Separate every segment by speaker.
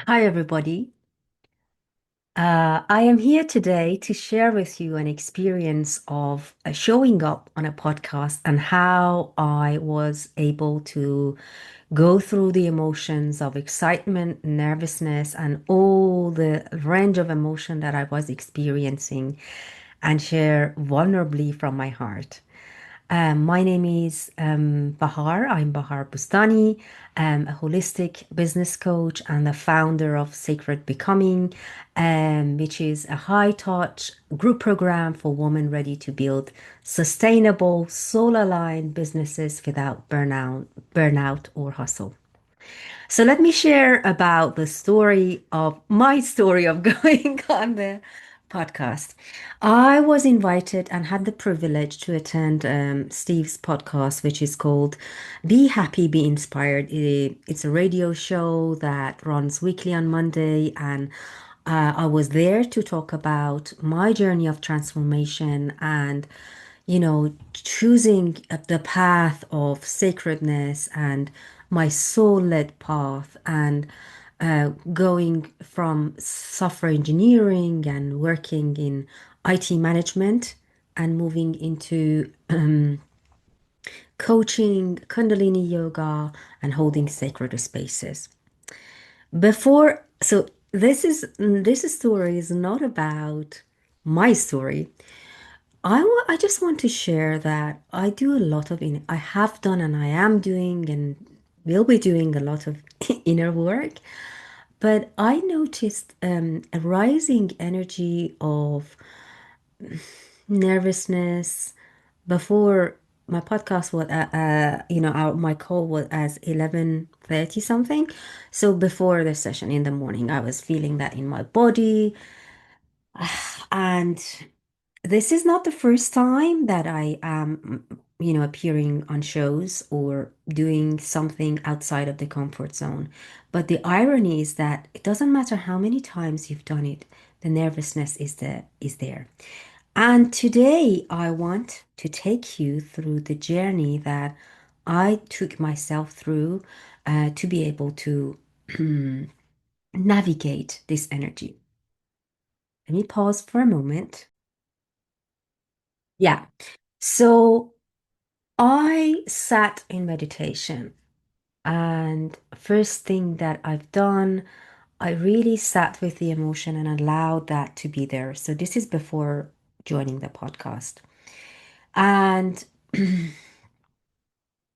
Speaker 1: Hi, everybody. I am here today to share with you an experience of showing up on a podcast and how I was able to go through the emotions of excitement, nervousness, and all the range of emotion that I was experiencing and share vulnerably from my heart. My name is Bahar. I'm Bahar Boostani. I'm a holistic business coach and the founder of Sacred Becoming, which is a high touch group program for women ready to build sustainable, soul aligned businesses without burnout or hustle. So let me share about the story of my story of going on the podcast. I was invited and had the privilege to attend Steve's podcast, which is called Be Happy, Be Inspired. It's a radio show that runs weekly on Monday, and I was there to talk about my journey of transformation and choosing the path of sacredness and my soul-led path and going from software engineering and working in IT management and moving into coaching, Kundalini yoga, and holding sacred spaces. So this story is not about my story. I just want to share that I do a lot of I have done and I am doing and will be doing a lot of inner work. But I noticed a rising energy of nervousness before my podcast was my call was as 11:30 something. So before the session in the morning, I was feeling that in my body. And this is not the first time that I am, appearing on shows or doing something outside of the comfort zone. But the irony is that it doesn't matter how many times you've done it, the nervousness is there. And today I want to take you through the journey that I took myself through to be able to navigate this energy. Let me pause for a moment. Yeah. So I sat in meditation, and first thing that I've done, I really sat with the emotion and allowed that to be there. So this is before joining the podcast. And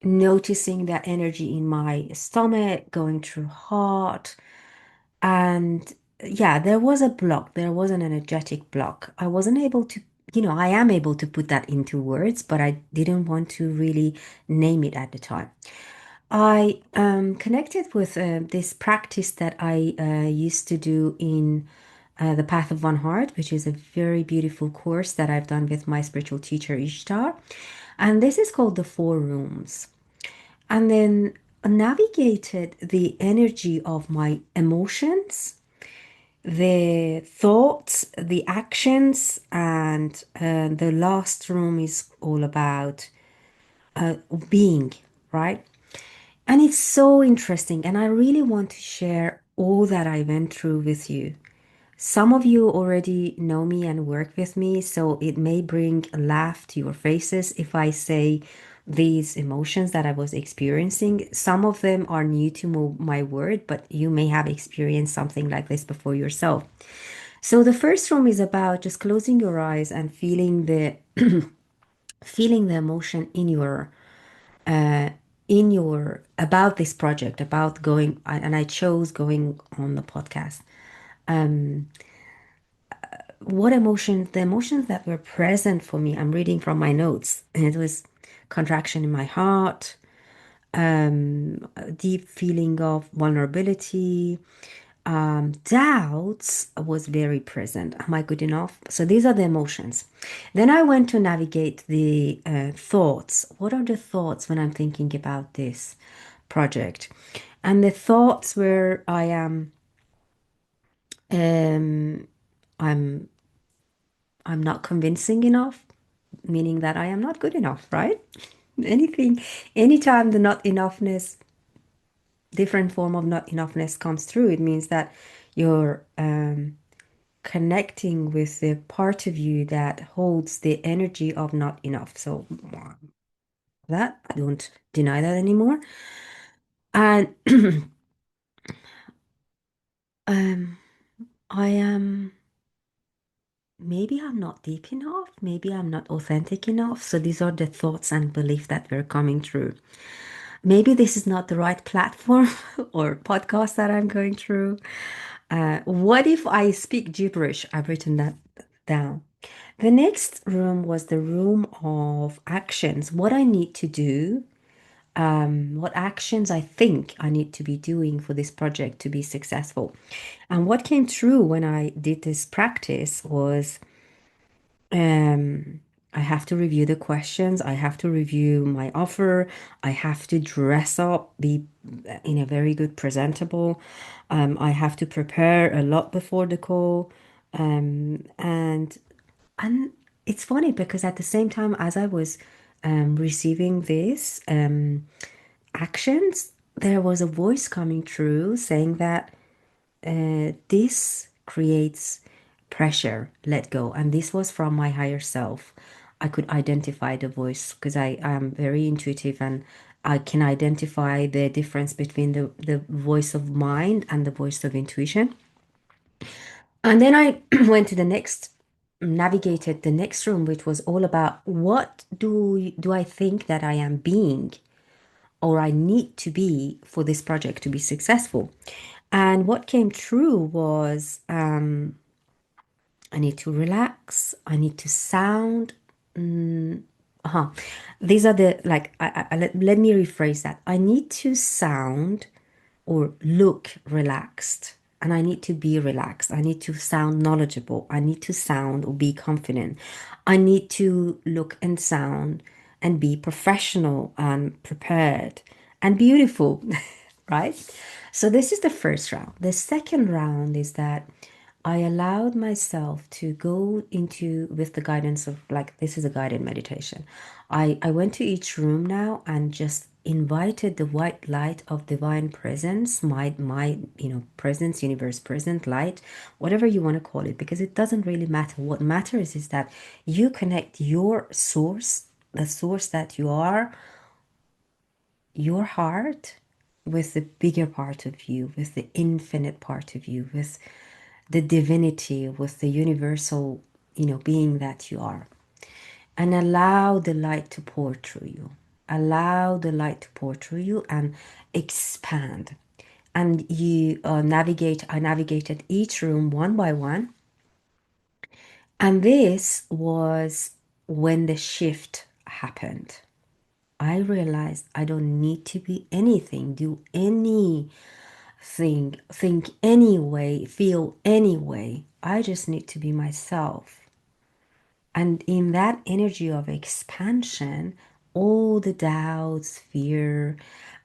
Speaker 1: noticing that energy in my stomach going through heart. And yeah, there was a block. There was an energetic block. I wasn't able to, I am able to put that into words, but I didn't want to really name it at the time. I connected with this practice that I used to do in the Path of One Heart, which is a very beautiful course that I've done with my spiritual teacher Ishtar. And this is called the Four Rooms. And then navigated the energy of my emotions, the thoughts, the actions, and the last room is all about being, right? And it's so interesting. And I really want to share all that I went through with you. Some of you already know me and work with me, so it may bring a laugh to your faces if I say these emotions that I was experiencing. Some of them are new to my word, but you may have experienced something like this before yourself. So the first room is about just closing your eyes and feeling the emotion in your about this project, about going, and I chose going on the podcast. What emotions, the emotions that were present for me, I'm reading from my notes, and it was contraction in my heart, a deep feeling of vulnerability, doubts was very present. Am I good enough? So these are the emotions. Then I went to navigate the thoughts. What are the thoughts when I'm thinking about this project? And the thoughts where um, I'm I'm not convincing enough, meaning that I am not good enough, right? Anything, anytime the not enoughness different form of not enoughness comes through, it means that you're connecting with the part of you that holds the energy of not enough. So that I don't deny that anymore. And um, I am maybe I'm not deep enough, maybe I'm not authentic enough. So these are the thoughts and beliefs that were coming through. Maybe this is not the right platform or podcast that I'm going through. What if I speak gibberish? I've written that down. The next room was the room of actions, what I need to do, what actions I think I need to be doing for this project to be successful. And what came through when I did this practice was um, I have to review the questions, I have to review my offer, I have to dress up, be in a very good presentable. I have to prepare a lot before the call. And and it's funny because at the same time as I was receiving this actions, there was a voice coming through saying that this creates pressure, let go. And this was from my higher self. I could identify the voice because I am very intuitive and I can identify the difference between the voice of mind and the voice of intuition. And then I went to the next, navigated the next room, which was all about what do I think that I am being or I need to be for this project to be successful. And what came through was I need to relax, I need to sound. Uh-huh. These are the, like, let me rephrase that. I need to sound or look relaxed. And I need to be relaxed. I need to sound knowledgeable. I need to sound or be confident. I need to look and sound and be professional and prepared and beautiful, right? So this is the first round. The second round is that I allowed myself to go into with the guidance of, like, this is a guided meditation. I went to each room now and just invited the white light of divine presence, my presence, universe present light, whatever you want to call it, because it doesn't really matter. What matters is that you connect your source, the source that you are, your heart, with the bigger part of you, with the infinite part of you, with the divinity, with the universal, being that you are. And allow the light to pour through you. Allow the light to pour through you and expand. And you I navigated each room one by one. And this was when the shift happened. I realized I don't need to be anything, do anything, think anyway, feel anyway. I just need to be myself. And in that energy of expansion, all the doubts, fear,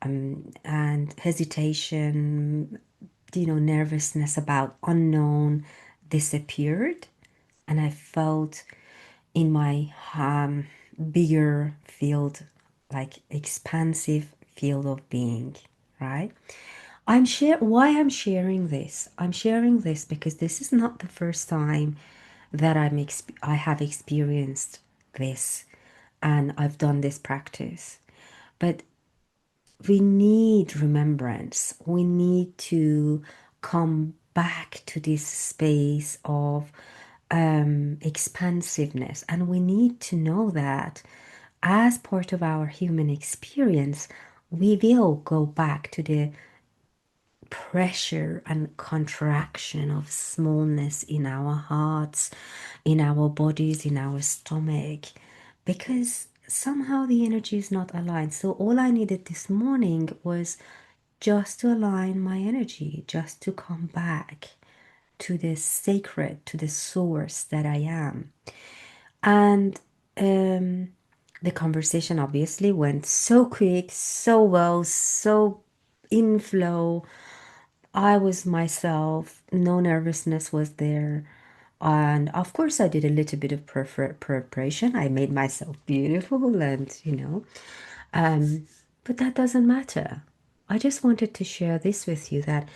Speaker 1: and hesitation, nervousness about unknown disappeared. And I felt in my bigger field, like expansive field of being, right? Why I'm sharing this. I'm sharing this because this is not the first time that I have experienced this and I've done this practice. But we need remembrance. We need to come back to this space of expansiveness. And we need to know that as part of our human experience, we will go back to the pressure and contraction of smallness in our hearts, in our bodies, in our stomach, because somehow the energy is not aligned. So, all I needed this morning was just to align my energy, just to come back to the sacred, to the source that I am. And um, the conversation obviously went so quick, so well, so in flow. I was myself, no nervousness was there. And of course, I did a little bit of preparation. I made myself beautiful and, but that doesn't matter. I just wanted to share this with you that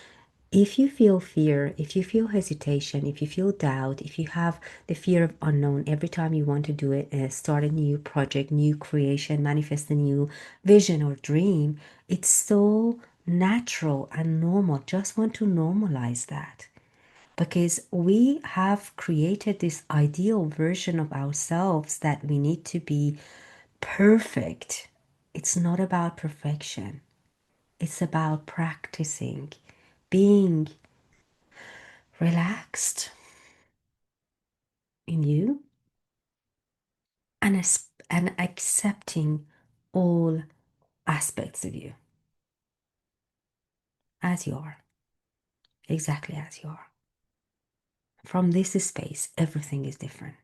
Speaker 1: if you feel fear, if you feel hesitation, if you feel doubt, if you have the fear of unknown every time you want to do it, start a new project, new creation, manifest a new vision or dream, it's so natural and normal. Just want to normalize that because we have created this ideal version of ourselves that we need to be perfect. It's not about perfection. It's about practicing, being relaxed in you and, and accepting all aspects of you as you are, exactly as you are. From this space, everything is different.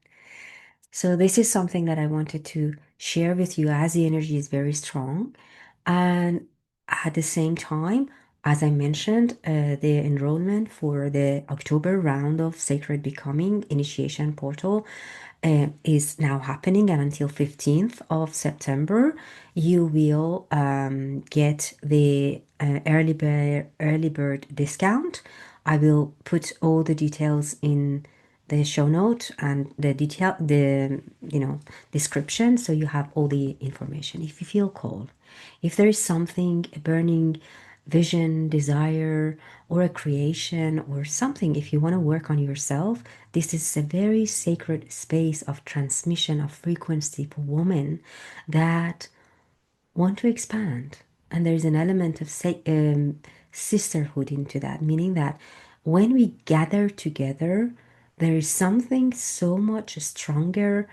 Speaker 1: So, this is something that I wanted to share with you as the energy is very strong. And at the same time, as I mentioned, the enrollment for the October round of Sacred Becoming Initiation Portal is now happening, and until 15th of September, you will get the early bird discount. I will put all the details in the show note and the description, so you have all the information. If you feel called, if there is something, a burning vision, desire, or a creation or something, if you want to work on yourself, this is a very sacred space of transmission of frequency for women that want to expand. And there's an element of sisterhood into that, meaning that when we gather together, there is something so much stronger.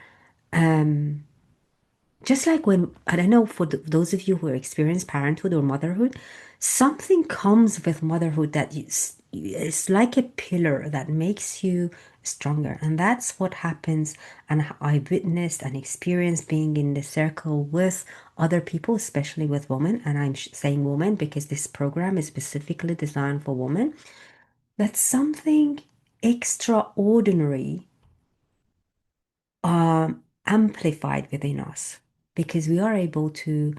Speaker 1: Just like when, I don't know, for those of you who experience parenthood or motherhood, something comes with motherhood that it's like a pillar that makes you stronger. And that's what happens. And I witnessed and experienced being in the circle with other people, especially with women. And I'm saying women because this program is specifically designed for women. That something extraordinary amplified within us because we are able to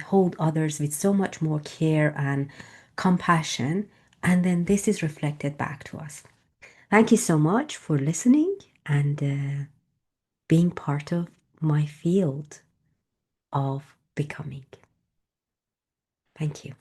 Speaker 1: hold others with so much more care and compassion, and then this is reflected back to us. Thank you so much for listening and being part of my field of becoming. Thank you.